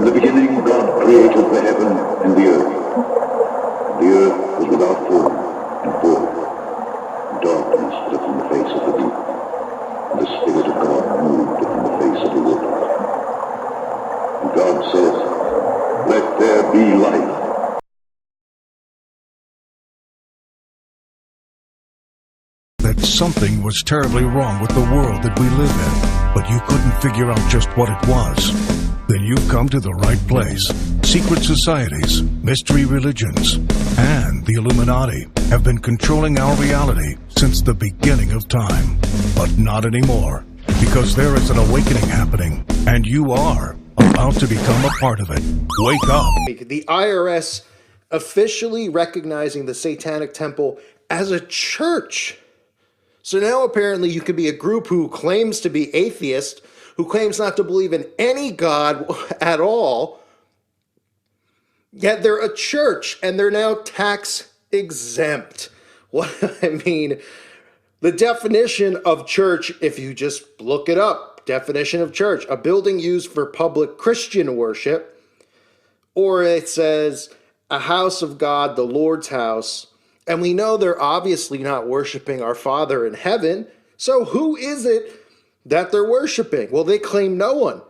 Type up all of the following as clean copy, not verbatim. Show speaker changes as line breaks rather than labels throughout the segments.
the beginning, God created the heaven and the earth. The earth was without form and void. Darkness was upon the face of the deep. And the Spirit of God moved upon the face of the waters. And God said, "Let there be light."
That something was terribly wrong with the world that we live in, but you couldn't figure out just what it was. Then you've come to the right place. Secret societies, mystery religions, and the Illuminati have been controlling our reality since the beginning of time. But not anymore, because there is an awakening happening, and you are about to become a part of it. Wake up.
The IRS officially recognizing the Satanic Temple as a church. So now apparently you could be a group who claims to be atheist, who claims not to believe in any God at all, yet they're a church and they're now tax exempt. What I mean, the definition of church, if you just look it up, definition of church, a building used for public Christian worship, or it says a house of God, the Lord's house. And we know they're obviously not worshiping our Father in heaven. So who is it that they're worshiping? Well, they claim no one.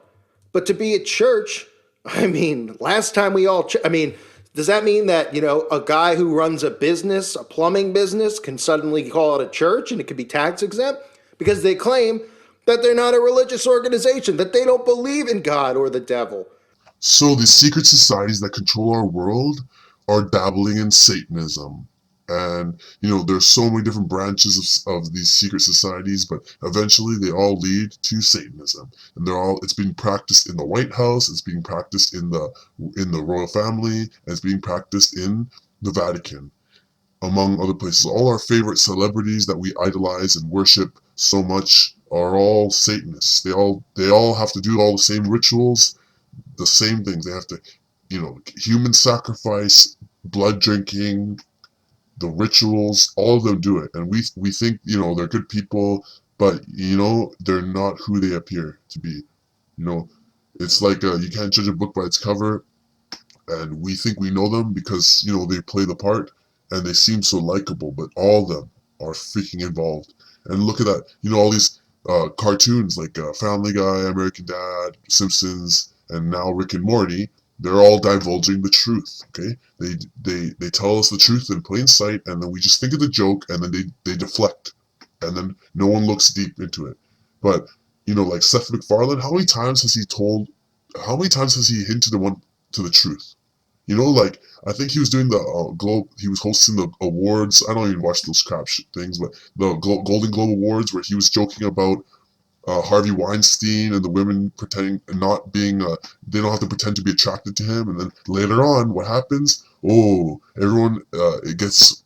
But to be a church, I mean, last time we all, does that mean that, a guy who runs a business, a plumbing business, can suddenly call it a church and it could be tax exempt? Because they claim that they're not a religious organization, that they don't believe in God or the devil.
So the secret societies that control our world are dabbling in Satanism. And, there's so many different branches of these secret societies, but eventually they all lead to Satanism. And it's being practiced in the White House, it's being practiced in the royal family, and it's being practiced in the Vatican, among other places. All our favorite celebrities that we idolize and worship so much are all Satanists. They all have to do all the same rituals, the same things. They have to, human sacrifice, blood drinking, the rituals, all of them do it. And we think, they're good people, but, they're not who they appear to be. It's like you can't judge a book by its cover, and we think we know them because, they play the part, and they seem so likable, but all of them are freaking involved. And look at that, all these cartoons like Family Guy, American Dad, Simpsons, and now Rick and Morty. They're all divulging the truth, okay? They tell us the truth in plain sight, and then we just think of the joke, and then they deflect, and then no one looks deep into it. But, like Seth MacFarlane, how many times has he hinted to the truth? Like, I think he was doing the he was hosting the awards. I don't even watch those crap things, but the Golden Globe Awards, where he was joking about Harvey Weinstein and the women pretending not being, they don't have to pretend to be attracted to him. And then later on, what happens? Oh, everyone, it's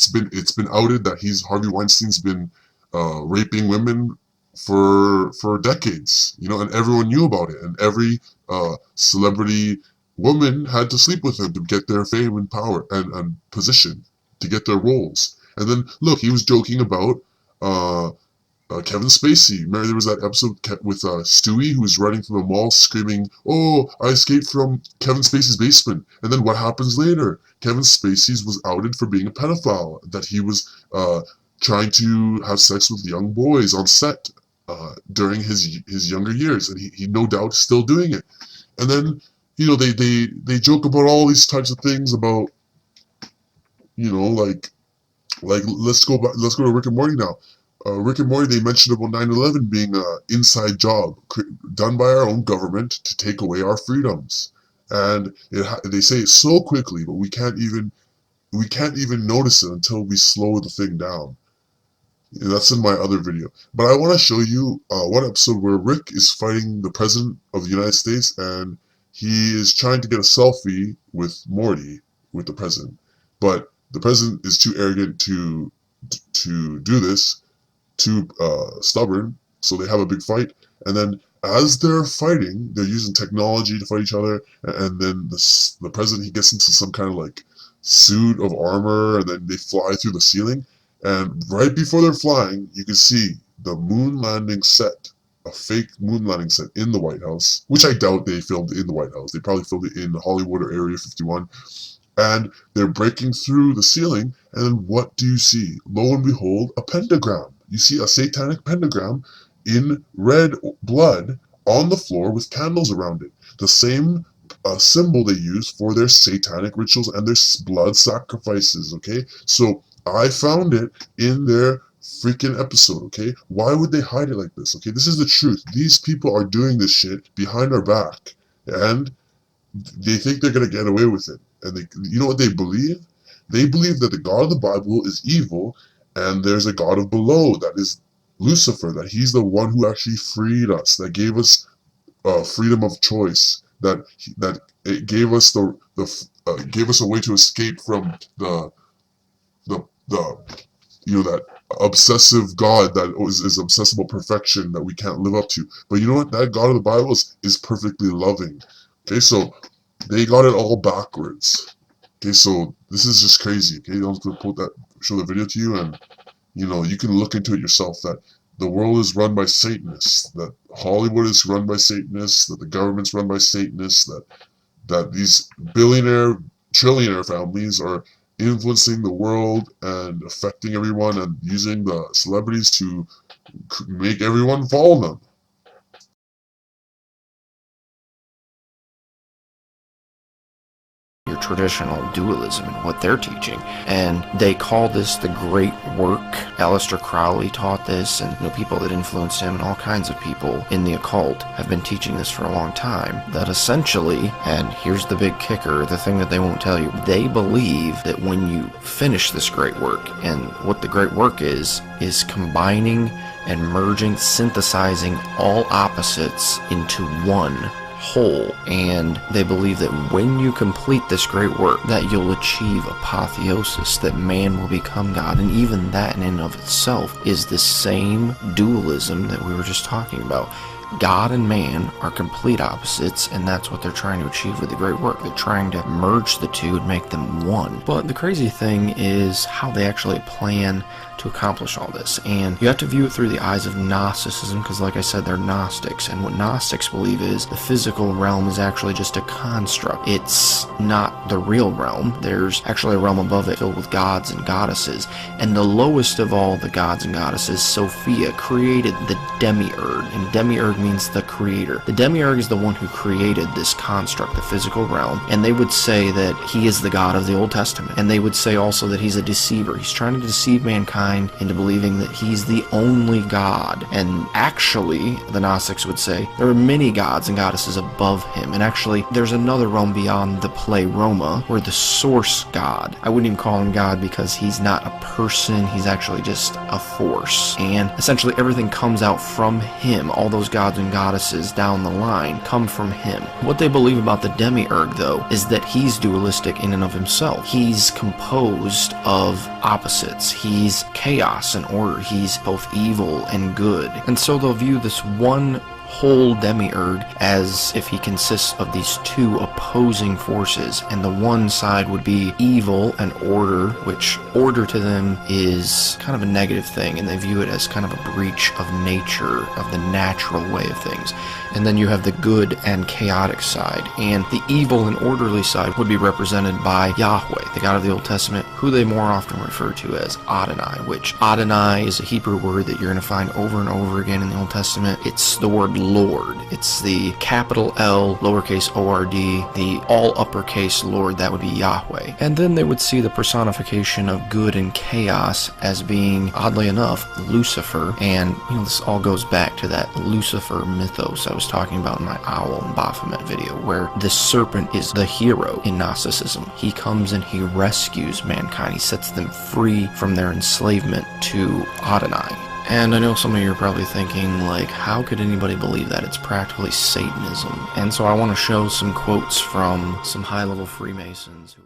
been outed that Harvey Weinstein's been raping women for decades, and everyone knew about it. And every celebrity woman had to sleep with him to get their fame and power and position, to get their roles. And then, look, he was joking about Kevin Spacey. Remember there was that episode with Stewie, who was running through the mall screaming, "Oh, I escaped from Kevin Spacey's basement." And then what happens later? Kevin Spacey was outed for being a pedophile, that he was trying to have sex with young boys on set during his younger years, and he no doubt is still doing it. And then, they joke about all these types of things about, like let's go to Rick and Morty now. Rick and Morty, they mentioned about 9/11 being an inside job done by our own government to take away our freedoms, and they say it so quickly, but we can't even notice it until we slow the thing down. And that's in my other video. But I want to show you one episode where Rick is fighting the president of the United States, and he is trying to get a selfie with Morty, with the president, but the president is too arrogant to do this, too stubborn, so they have a big fight. And then as they're fighting, they're using technology to fight each other, and then the president, he gets into some kind of like suit of armor, and then they fly through the ceiling. And right before they're flying, you can see the moon landing set a fake moon landing set in the White House, which I doubt they filmed in the White House. They probably filmed it in Hollywood or Area 51. And they're breaking through the ceiling, and then what do you see? Lo and behold, a pentagram. You see a satanic pentagram in red blood on the floor with candles around it. The same symbol they use for their satanic rituals and their blood sacrifices, okay? So I found it in their freaking episode, okay? Why would they hide it like this, okay? This is the truth. These people are doing this shit behind our back, and they think they're going to get away with it. And you know what they believe? They believe that the God of the Bible is evil, and there's a God of below, that is Lucifer, that he's the one who actually freed us, that gave us freedom of choice, that it gave us gave us a way to escape from the that obsessive God that is obsessible perfection that we can't live up to. But you know what? That God of the Bible is perfectly loving. Okay, so they got it all backwards. Okay, so this is just crazy. Okay, I'm gonna show the video to you, and you can look into it yourself. That the world is run by Satanists. That Hollywood is run by Satanists. That the government's run by Satanists. That these billionaire, trillionaire families are influencing the world and affecting everyone, and using the celebrities to make everyone follow them.
Your traditional dualism and what they're teaching, and they call this the Great Work. Aleister Crowley taught this, and people that influenced him and all kinds of people in the occult have been teaching this for a long time. That essentially, and here's the big kicker, the thing that they won't tell you, they believe that when you finish this great work, and what the great work is combining and merging, synthesizing all opposites into one whole, and they believe that when you complete this great work, that you'll achieve apotheosis, that man will become God. And even that in and of itself is the same dualism that we were just talking about. God and man are complete opposites, and that's what they're trying to achieve with the great work. They're trying to merge the two and make them one. But the crazy thing is how they actually plan to accomplish all this, and you have to view it through the eyes of Gnosticism, because like I said, they're Gnostics, and what Gnostics believe is the physical realm is actually just a construct. It's not the real realm. There's actually a realm above it filled with gods and goddesses, and the lowest of all the gods and goddesses, Sophia, created the demiurge, and demiurge means the creator. The demiurge is the one who created this construct, the physical realm, and they would say that he is the God of the Old Testament, and they would say also that he's a deceiver. He's trying to deceive mankind into believing that he's the only God. And actually, the Gnostics would say there are many gods and goddesses above him, and actually there's another realm beyond the play Roma where the source God, I wouldn't even call him God because he's not a person, he's actually just a force, and essentially everything comes out from him. All those gods and goddesses down the line come from him. What they believe about the demiurge, though, is that he's dualistic in and of himself. He's composed of opposites. He's chaos and order. He's both evil and good. And so they'll view this one whole demiurge as if he consists of these two opposing forces, and the one side would be evil and order, which order to them is kind of a negative thing, and they view it as kind of a breach of nature, of the natural way of things. And then you have the good and chaotic side, and the evil and orderly side would be represented by Yahweh, the God of the Old Testament, who they more often refer to as Adonai, which Adonai is a Hebrew word that you're going to find over and over again in the Old Testament. It's the word Lord. It's the capital L, lowercase O-R-D, the all uppercase Lord, that would be Yahweh. And then they would see the personification of good and chaos as being, oddly enough, Lucifer. And, this all goes back to that Lucifer mythos I was talking about in my Owl and Baphomet video, where the serpent is the hero in Gnosticism. He comes and he rescues mankind. He sets them free from their enslavement to Adonai. And I know some of you are probably thinking, like, how could anybody believe that? It's practically Satanism. And so I want to show some quotes from some high-level Freemasons who